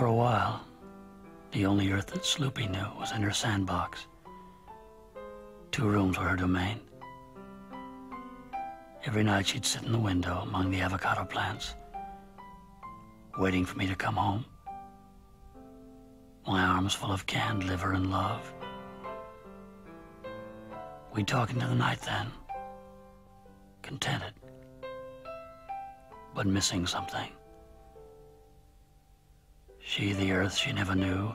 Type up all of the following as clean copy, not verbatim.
For a while, the only earth that Sloopy knew was in her sandbox. 2 rooms were her domain. Every night she'd sit in the window among the avocado plants, waiting for me to come home. My arms full of canned liver and love. We'd talk into the night then, contented, but missing something. She the earth she never knew,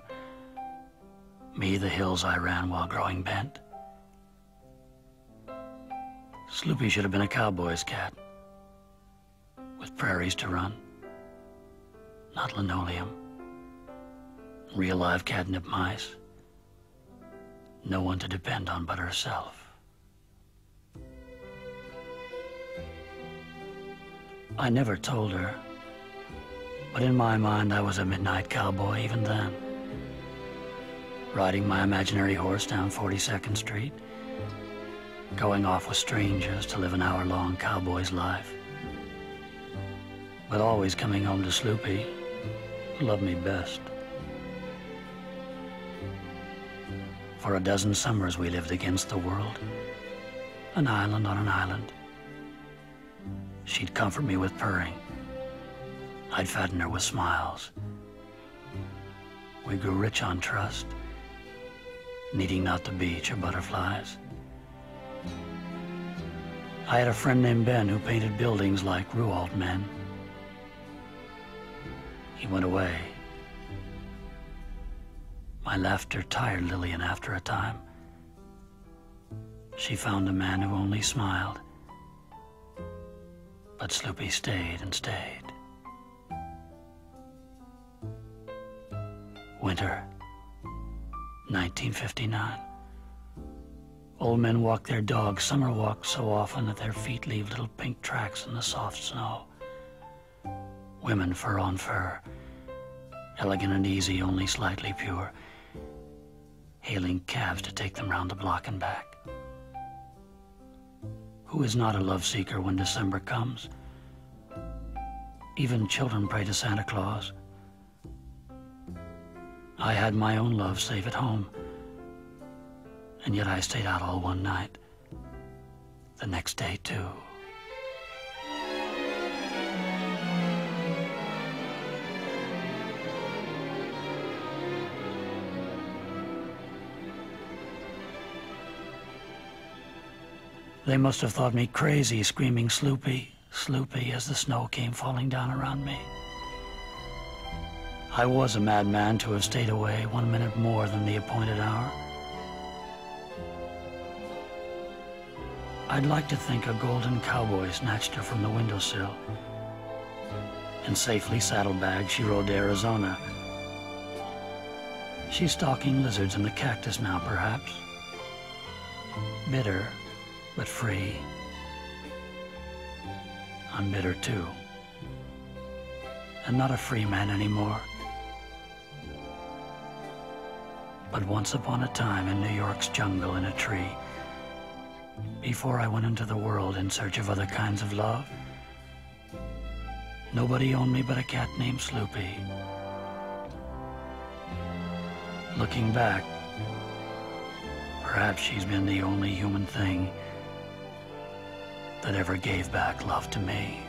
me the hills I ran while growing bent. Sloopy should have been a cowboy's cat, with prairies to run, not linoleum. Real live catnip mice, no one to depend on but herself. I never told her, but in my mind I was a midnight cowboy even then, riding my imaginary horse down 42nd Street, going off with strangers to live an hour-long cowboy's life, but always coming home to Sloopy, who loved me best. For a dozen summers we lived against the world, an island on an island. She'd comfort me with purring. I'd fatten her with smiles. We grew rich on trust, needing not the beach or butterflies. I had a friend named Ben who painted buildings like Rualt men. He went away. My laughter tired Lillian after a time. She found a man who only smiled. But Sloopy stayed and stayed. Winter, 1959. Old men walk their dogs, summer walk so often that their feet leave little pink tracks in the soft snow. Women fur on fur, elegant and easy, only slightly pure, hailing cabs to take them round the block and back. Who is not a love seeker when December comes? Even children pray to Santa Claus. I had my own love safe at home, and yet I stayed out all one night. The next day, too. They must have thought me crazy, screaming Sloopy, Sloopy, as the snow came falling down around me. I was a madman to have stayed away 1 minute more than the appointed hour. I'd like to think a golden cowboy snatched her from the windowsill, and safely saddlebagged she rode to Arizona. She's stalking lizards in the cactus now, perhaps. Bitter, but free. I'm bitter too, and not a free man anymore. But once upon a time in New York's jungle in a tree, before I went into the world in search of other kinds of love, nobody owned me but a cat named Sloopy. Looking back, perhaps she's been the only human thing that ever gave back love to me.